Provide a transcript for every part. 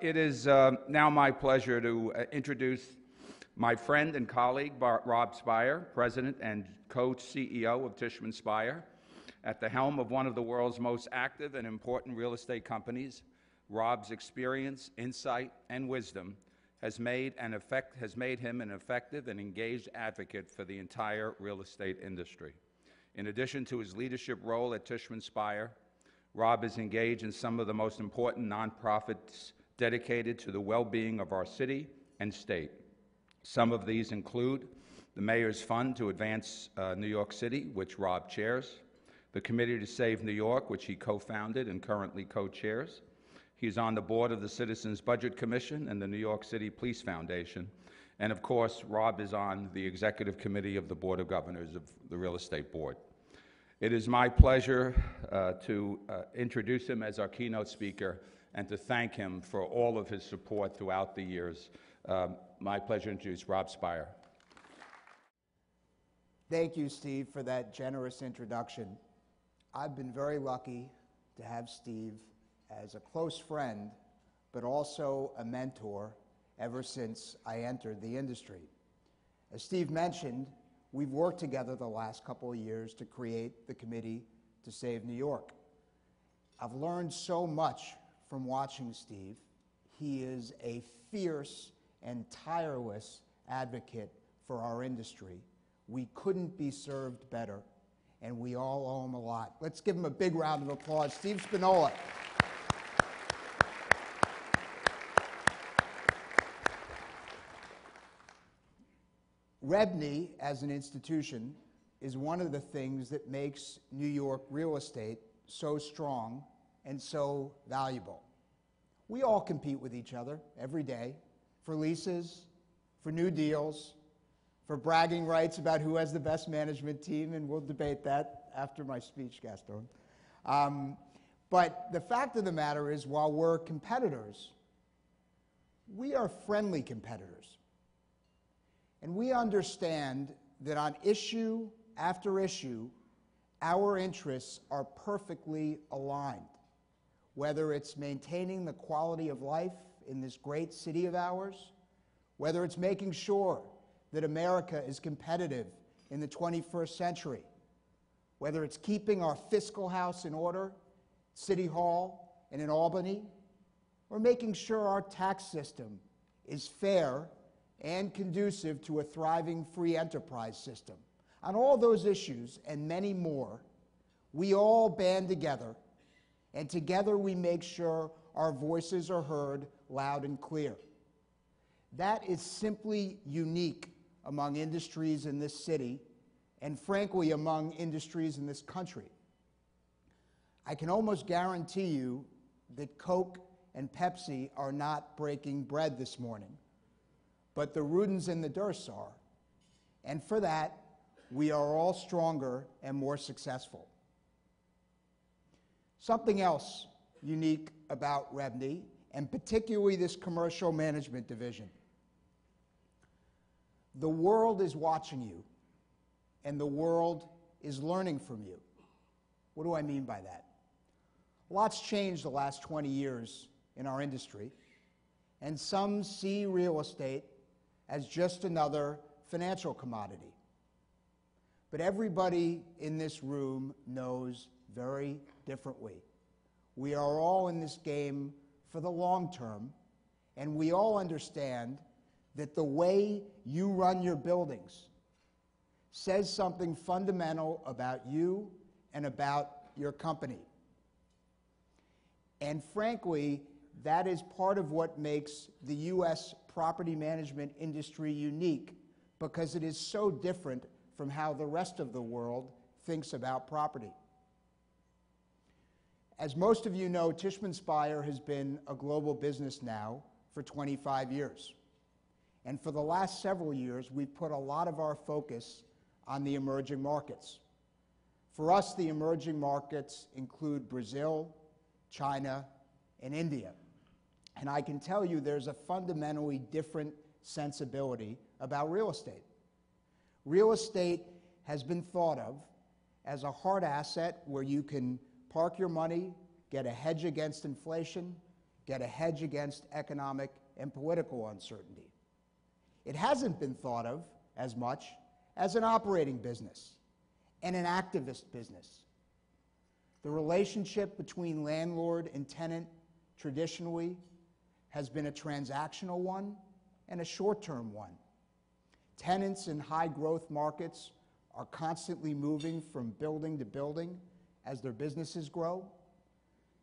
It is now my pleasure to introduce my friend and colleague, Rob Speyer, President and co-CEO of Tishman Speyer. At the helm of one of the world's most active and important real estate companies, Rob's experience, insight, and wisdom has made him an effective and engaged advocate for the entire real estate industry. In addition to his leadership role at Tishman Speyer, Rob is engaged in some of the most important nonprofits dedicated to the well-being of our city and state. Some of these include the Mayor's Fund to Advance New York City, which Rob chairs, the Committee to Save New York, which he co-founded and currently co-chairs. He's on the board of the Citizens Budget Commission and the New York City Police Foundation. And of course, Rob is on the Executive Committee of the Board of Governors of the Real Estate Board. It is my pleasure to introduce him as our keynote speaker and to thank him for all of his support throughout the years. My pleasure to introduce Rob Speyer. Thank you, Steve, for that generous introduction. I've been very lucky to have Steve as a close friend, but also a mentor ever since I entered the industry. As Steve mentioned, we've worked together the last couple of years to create the Committee to Save New York. I've learned so much from watching Steve. He is a fierce and tireless advocate for our industry. We couldn't be served better, and we all owe him a lot. Let's give him a big round of applause. Steve Spinola. REBNY, as an institution, is one of the things that makes New York real estate so strong and so valuable. We all compete with each other every day for leases, for new deals, for bragging rights about who has the best management team, and we'll debate that after my speech, Gaston. But the fact of the matter is, while we're competitors, we are friendly competitors. And we understand that on issue after issue, our interests are perfectly aligned. Whether it's maintaining the quality of life in this great city of ours, whether it's making sure that America is competitive in the 21st century, whether it's keeping our fiscal house in order, City Hall and in Albany, or making sure our tax system is fair and conducive to a thriving free enterprise system. On all those issues and many more, we all band together, and together we make sure our voices are heard loud and clear. That is simply unique among industries in this city, and frankly, among industries in this country. I can almost guarantee you that Coke and Pepsi are not breaking bread this morning, but the Rudins and the Dursts are. And for that, we are all stronger and more successful. Something else unique about REBNY, and particularly this commercial management division. The world is watching you, and the world is learning from you. What do I mean by that? Lots changed the last 20 years in our industry, and some see real estate as just another financial commodity. But everybody in this room knows very differently. We are all in this game for the long term, and we all understand that the way you run your buildings says something fundamental about you and about your company. And frankly, that is part of what makes the U.S. property management industry unique, because it is so different from how the rest of the world thinks about property. As most of you know, Tishman Speyer has been a global business now for 25 years. And for the last several years, we've put a lot of our focus on the emerging markets. For us, the emerging markets include Brazil, China, and India. And I can tell you there's a fundamentally different sensibility about real estate. Real estate has been thought of as a hard asset where you can park your money, get a hedge against inflation, get a hedge against economic and political uncertainty. It hasn't been thought of as much as an operating business and an activist business. The relationship between landlord and tenant traditionally has been a transactional one and a short-term one. Tenants in high-growth markets are constantly moving from building to building as their businesses grow.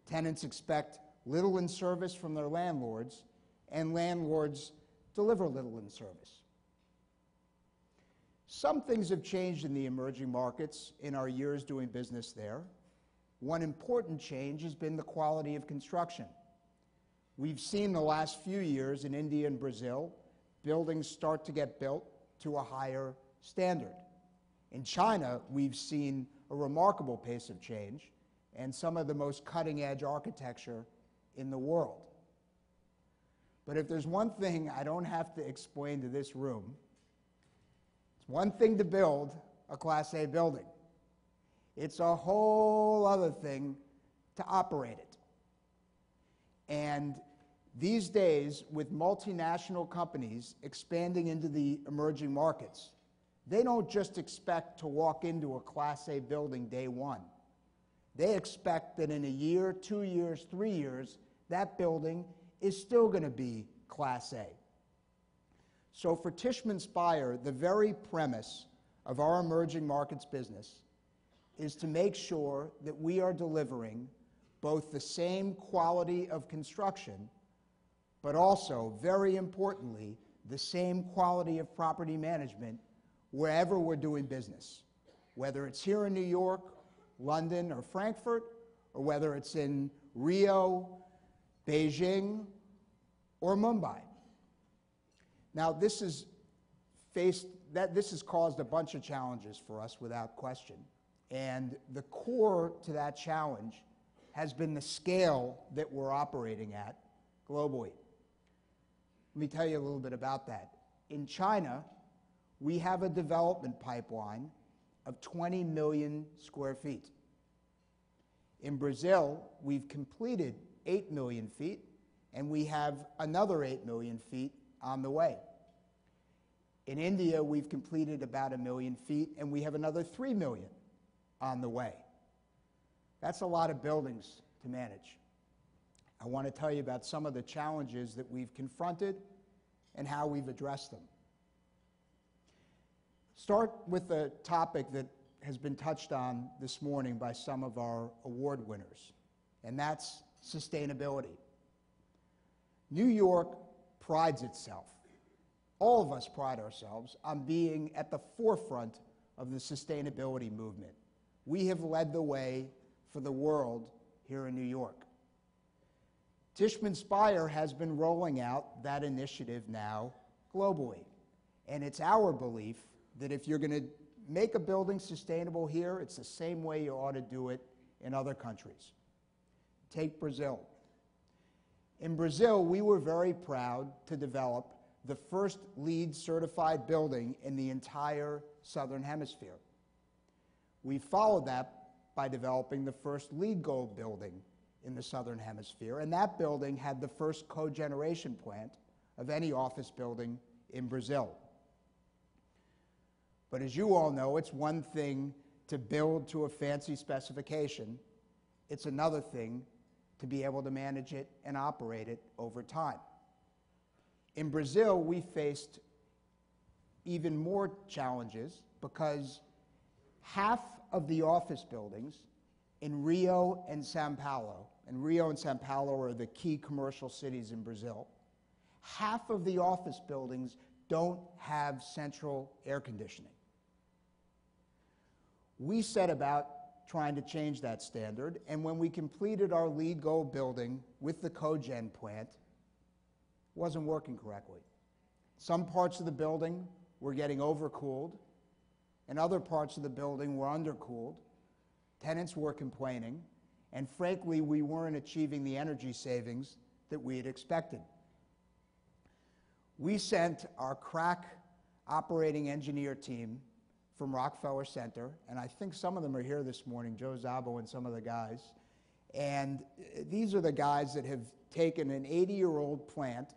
Tenants expect little in service from their landlords, and landlords deliver little in service. Some things have changed in the emerging markets in our years doing business there. One important change has been the quality of construction. We've seen the last few years in India and Brazil, buildings start to get built to a higher standard. In China, we've seen a remarkable pace of change and some of the most cutting-edge architecture in the world. But if there's one thing I don't have to explain to this room, it's one thing to build a Class A building. It's a whole other thing to operate it. And these days, with multinational companies expanding into the emerging markets, they don't just expect to walk into a Class A building day one. They expect that in a year, 2 years, 3 years, that building is still going to be Class A. So for Tishman Speyer, the very premise of our emerging markets business is to make sure that we are delivering both the same quality of construction, but also, very importantly, the same quality of property management wherever we're doing business, whether it's here in New York, London, or Frankfurt, or whether it's in Rio, Beijing, or Mumbai. Now, this has caused a bunch of challenges for us without question, and the core to that challenge has been the scale that we're operating at globally. Let me tell you a little bit about that. In China, we have a development pipeline of 20 million square feet. In Brazil, we've completed 8 million feet, and we have another 8 million feet on the way. In India, we've completed about 1 million feet, and we have another 3 million on the way. That's a lot of buildings to manage. I want to tell you about some of the challenges that we've confronted and how we've addressed them. Start with a topic that has been touched on this morning by some of our award winners, and that's sustainability. New York prides itself, all of us pride ourselves, on being at the forefront of the sustainability movement. We have led the way for the world here in New York. Tishman Speyer has been rolling out that initiative now globally, and it's our belief that if you're going to make a building sustainable here, it's the same way you ought to do it in other countries. Take Brazil. In Brazil, we were very proud to develop the first LEED certified building in the entire Southern Hemisphere. We followed that by developing the first LEED Gold building in the Southern Hemisphere, and that building had the first cogeneration plant of any office building in Brazil. But as you all know, it's one thing to build to a fancy specification. It's another thing to be able to manage it and operate it over time. In Brazil, we faced even more challenges because half of the office buildings in Rio and Sao Paulo, and Rio and Sao Paulo are the key commercial cities in Brazil, half of the office buildings don't have central air conditioning. We set about trying to change that standard, and when we completed our LEED Gold building with the cogen plant, it wasn't working correctly. Some parts of the building were getting overcooled, and other parts of the building were undercooled. Tenants were complaining, and frankly, we weren't achieving the energy savings that we had expected. We sent our crack operating engineer team from Rockefeller Center, and I think some of them are here this morning, Joe Zabo and some of the guys, And these are the guys that have taken an 80-year-old plant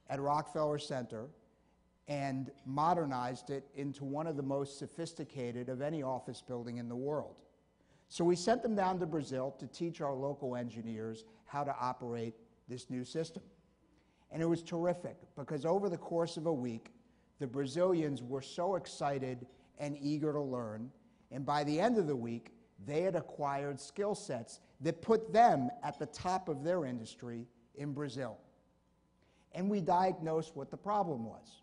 at Rockefeller Center and modernized it into one of the most sophisticated of any office building in the world. So we sent them down to Brazil to teach our local engineers how to operate this new system. And it was terrific because over the course of a week, the Brazilians were so excited and eager to learn, and by the end of the week, they had acquired skill sets that put them at the top of their industry in Brazil. And we diagnosed what the problem was.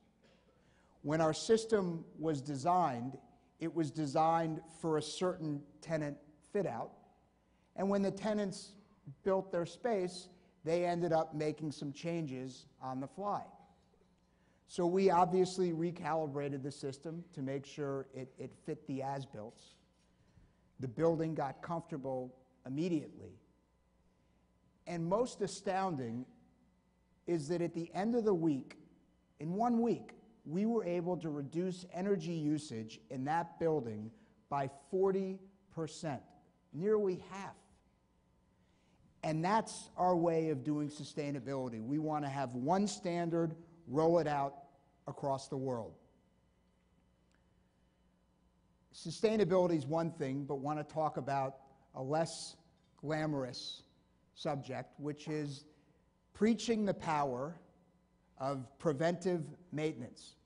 When our system was designed, it was designed for a certain tenant fit-out, and when the tenants built their space, they ended up making some changes on the fly. So we obviously recalibrated the system to make sure it fit the as-builts. The building got comfortable immediately. And most astounding is that at the end of the week, in 1 week, we were able to reduce energy usage in that building by 40%, nearly half. And that's our way of doing sustainability. We want to have one standard, roll it out across the world. Sustainability is one thing, but want to talk about a less glamorous subject, which is preaching the power of preventive maintenance.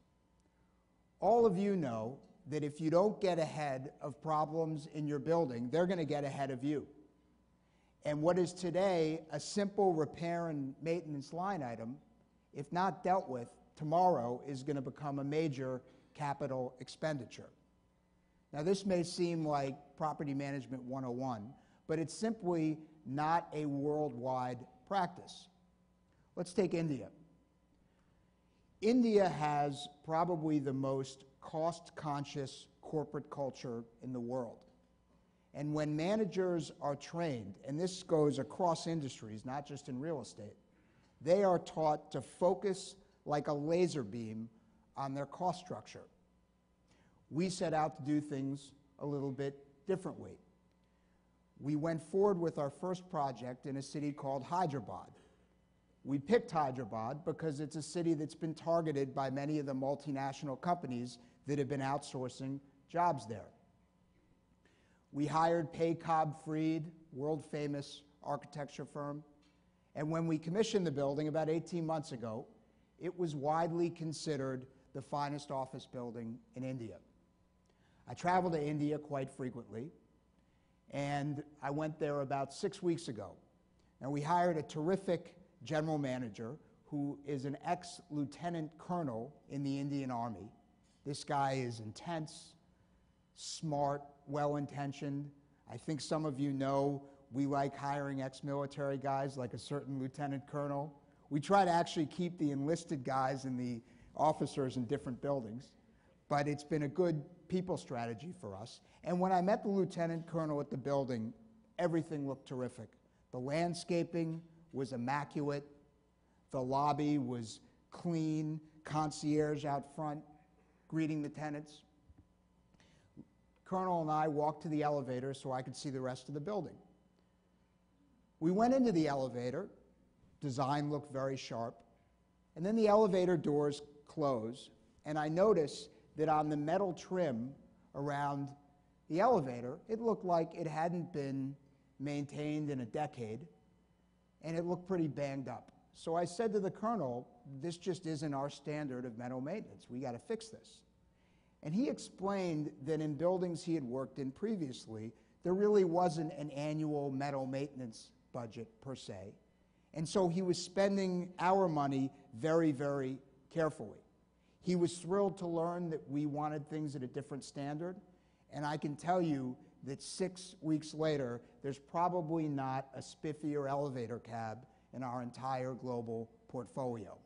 All of you know that if you don't get ahead of problems in your building, they're going to get ahead of you. And what is today a simple repair and maintenance line item, if not dealt with, tomorrow is going to become a major capital expenditure. Now, this may seem like property management 101, but it's simply not a worldwide practice. Let's take India. India has probably the most cost-conscious corporate culture in the world. And when managers are trained, and this goes across industries, not just in real estate, they are taught to focus like a laser beam on their cost structure. We set out to do things a little bit differently. We went forward with our first project in a city called Hyderabad. We picked Hyderabad because it's a city that's been targeted by many of the multinational companies that have been outsourcing jobs there. We hired Paycobb Freed, world-famous architecture firm, and when we commissioned the building about 18 months ago, it was widely considered the finest office building in India. I travel to India quite frequently, and I went there about 6 weeks ago. And we hired a terrific general manager who is an ex-lieutenant colonel in the Indian Army. This guy is intense, smart, well-intentioned. I think some of you know we like hiring ex-military guys like a certain lieutenant colonel. We try to actually keep the enlisted guys and the officers in different buildings, but it's been a good people strategy for us. And when I met the lieutenant colonel at the building, everything looked terrific. The landscaping was immaculate. The lobby was clean, concierge out front greeting the tenants. Colonel and I walked to the elevator so I could see the rest of the building. We went into the elevator. Design looked very sharp. And then the elevator doors close, and I noticed that on the metal trim around the elevator, it looked like it hadn't been maintained in a decade, and it looked pretty banged up. So I said to the colonel, this just isn't our standard of metal maintenance. We got to fix this. And he explained that in buildings he had worked in previously, there really wasn't an annual metal maintenance budget per se. And so he was spending our money very, very carefully. He was thrilled to learn that we wanted things at a different standard. And I can tell you that 6 weeks later, there's probably not a spiffier elevator cab in our entire global portfolio.